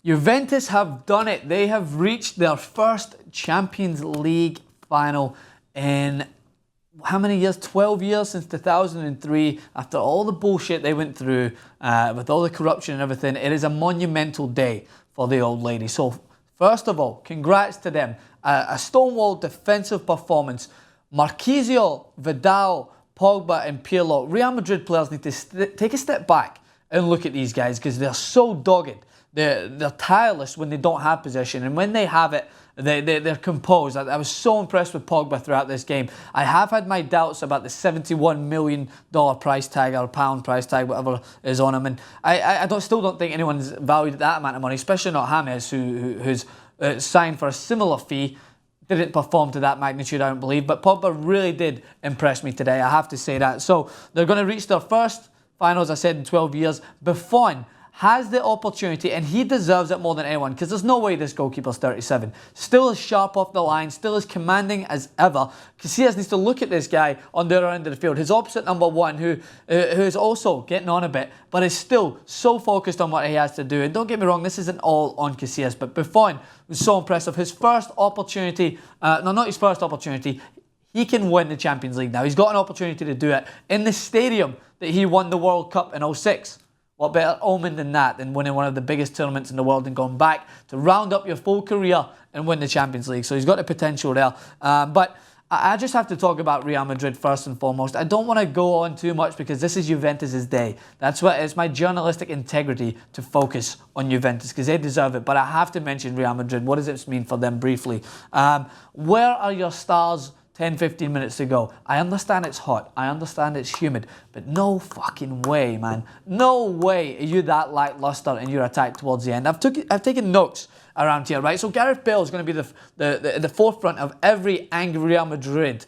Juventus have done it. They have reached their first Champions League final in how many years? 12 years since 2003. After all the bullshit they went through with all the corruption and everything, it is a monumental day for the old lady. So first of all, congrats to them. A stonewall defensive performance. Marquisio, Vidal, Pogba and Pirlo. Real Madrid players need to take a step back and look at these guys because they're so dogged. They're tireless when they don't have possession, and when they have it, they're composed. I was so impressed with Pogba throughout this game. I have had my doubts about the $71 million price tag or pound price tag, whatever is on him, and I still don't think anyone's valued that amount of money, especially not James, who's signed for a similar fee. Didn't perform to that magnitude, I don't believe, but Pogba really did impress me today. I have to say that. So they're going to reach their first final, as I said, in 12 years. Buffon has the opportunity, and he deserves it more than anyone, because there's no way this goalkeeper's 37. Still as sharp off the line, still as commanding as ever. Casillas needs to look at this guy on the other end of the field. His opposite number one, who is also getting on a bit, but is still so focused on what he has to do. And don't get me wrong, this isn't all on Casillas, but Buffon was so impressive. His first opportunity, no, not his first opportunity, he can win the Champions League now. He's got an opportunity to do it in the stadium that he won the World Cup in 06. What better omen than that, than winning one of the biggest tournaments in the world and going back to round up your full career and win the Champions League. So he's got the potential there. But I just have to talk about Real Madrid first and foremost. I don't want to go on too much because this is Juventus' day. That's what it's my journalistic integrity to focus on Juventus because they deserve it. But I have to mention Real Madrid. What does this mean for them briefly? Where are your stars 10, 15 minutes to go? I understand it's hot. I understand it's humid. But no fucking way, man. No way are you that lackluster in your attack towards the end. I've taken notes around here, right? So Gareth Bale is going to be the forefront of every angry Real Madrid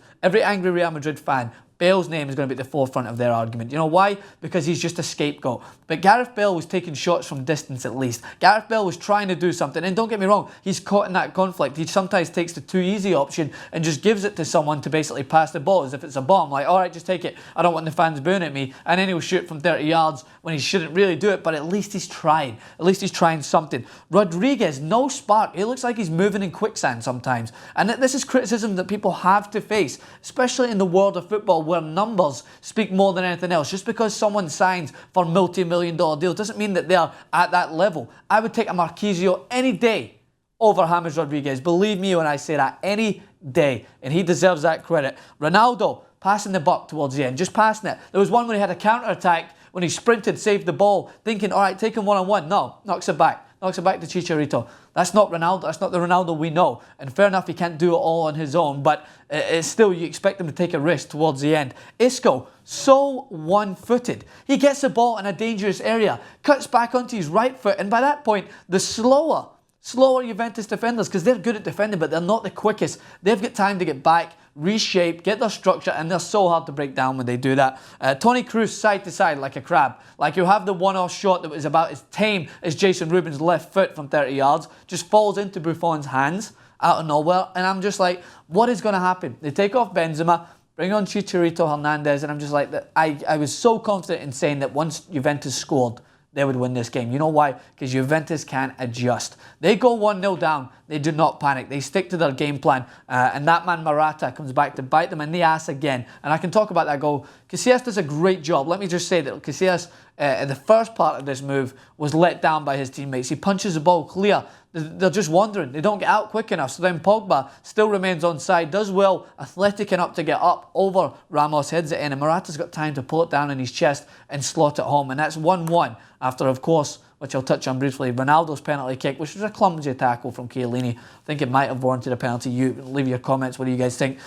fan. Bale's name is going to be at the forefront of their argument. You know why? Because he's just a scapegoat. But Gareth Bale was taking shots from distance at least. Gareth Bale was trying to do something. And don't get me wrong, he's caught in that conflict. He sometimes takes the too easy option and just gives it to someone to basically pass the ball as if it's a bomb. Like, all right, just take it. I don't want the fans booing at me. And then he'll shoot from 30 yards when he shouldn't really do it. But at least he's trying. At least he's trying something. Rodriguez, no spark. He looks like he's moving in quicksand sometimes. And this is criticism that people have to face, especially in the world of football where numbers speak more than anything else. Just because someone signs for multi-million-dollar deals doesn't mean that they're at that level. I would take a Marquisio any day over James Rodriguez. Believe me when I say that, any day. And he deserves that credit. Ronaldo, passing the buck towards the end, just passing it. There was one where he had a counter-attack when he sprinted, saved the ball, thinking, all right, take him one-on-one. No, knocks it back. Knocks it back to Chicharito. That's not Ronaldo. That's not the Ronaldo we know. And fair enough, he can't do it all on his own, but it's still, you expect him to take a risk towards the end. Isco, so one-footed. He gets the ball in a dangerous area, cuts back onto his right foot, and by that point, the slower Juventus defenders, because they're good at defending, but they're not the quickest. They've got time to get back, reshape, get their structure, and they're so hard to break down when they do that. Toni Kroos side to side like a crab. Like you have the one-off shot that was about as tame as Jason Rubin's left foot from 30 yards, just falls into Buffon's hands out of nowhere, and I'm just like, what is going to happen? They take off Benzema, bring on Chicharito Hernandez, and I'm just like, I was so confident in saying that once Juventus scored, they would win this game. You know why? Because Juventus can adjust. They go 1-0 down. They do not panic. They stick to their game plan. And that man Morata comes back to bite them in the ass again. And I can talk about that goal. Casillas does a great job. Let me just say that Casillas, in the first part of this move, was let down by his teammates. He punches the ball clear. They're just wandering. They don't get out quick enough. So then Pogba still remains on side, does well, athletic enough to get up over Ramos, heads it in, and Morata's got time to pull it down in his chest and slot it home. And that's 1-1 after, of course, which I'll touch on briefly, Ronaldo's penalty kick, which was a clumsy tackle from Chiellini. I think it might have warranted a penalty. You leave your comments. What do you guys think?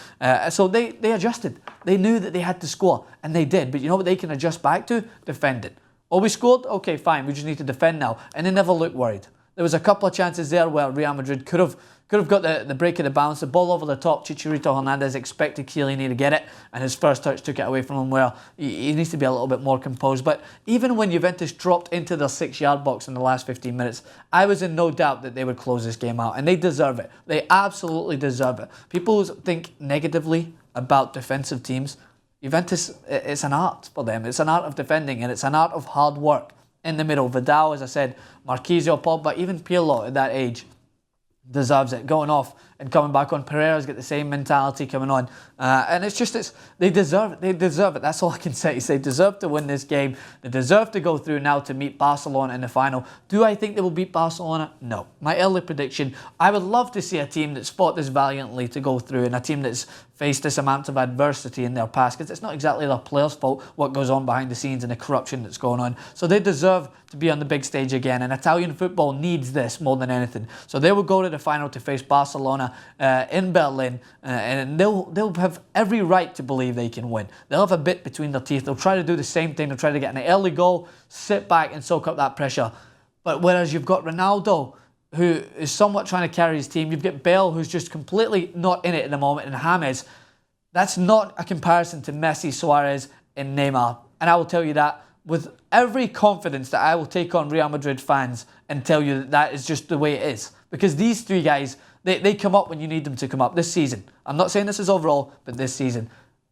So they adjusted. They knew that they had to score, and they did. But you know what they can adjust back to? Defend it. Oh, we scored? Okay, fine. We just need to defend now. And they never looked worried. There was a couple of chances there where Real Madrid could have got the break of the bounce, the ball over the top. Chicharito Hernandez expected Chiellini to get it, and his first touch took it away from him. Well, he needs to be a little bit more composed. But even when Juventus dropped into their 6-yard box in the last 15 minutes, I was in no doubt that they would close this game out, and they deserve it. They absolutely deserve it. People who think negatively about defensive teams, Juventus, it's an art for them. It's an art of defending, and it's an art of hard work. in the middle. Vidal, as I said, Marquisio, Pogba, even Pirlo at that age deserves it. Going off and coming back on. Pereira's got the same mentality coming on. And they deserve it. They deserve it. That's all I can say. They deserve to win this game. They deserve to go through now to meet Barcelona in the final. Do I think they will beat Barcelona? No. My early prediction, I would love to see a team that's fought this valiantly to go through, and a team that's faced this amount of adversity in their past, because it's not exactly their players' fault what goes on behind the scenes and the corruption that's going on. So they deserve to be on the big stage again, and Italian football needs this more than anything. So they will go to the final to face Barcelona in Berlin, and they'll have every right to believe they can win. They'll have a bit between their teeth. They'll try to do the same thing. They'll try to get an early goal, sit back and soak up that pressure. But whereas you've got Ronaldo, who is somewhat trying to carry his team, you've got Bale, who's just completely not in it at the moment, and James, that's not a comparison to Messi, Suarez and Neymar. And I will tell you that with every confidence that I will take on Real Madrid fans and tell you that that is just the way it is. Because these three guys, they come up when you need them to come up this season. I'm not saying this is overall, but this season.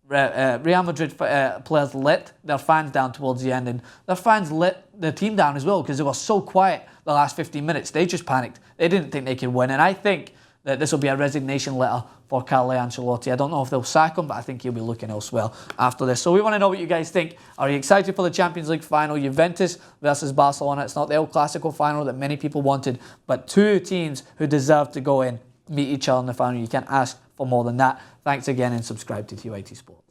Real Madrid players let their fans down towards the end, and their fans let the team down as well because they were so quiet the last 15 minutes. They just panicked. They didn't think they could win, and I think that this will be a resignation letter for Carlo Ancelotti. I don't know if they'll sack him, but I think he'll be looking elsewhere after this. So we want to know what you guys think. Are you excited for the Champions League final? Juventus versus Barcelona. It's not the El Clasico final that many people wanted, but two teams who deserve to go in meet each other in the final. You can't ask for more than that. Thanks again, and subscribe to TYT Sport.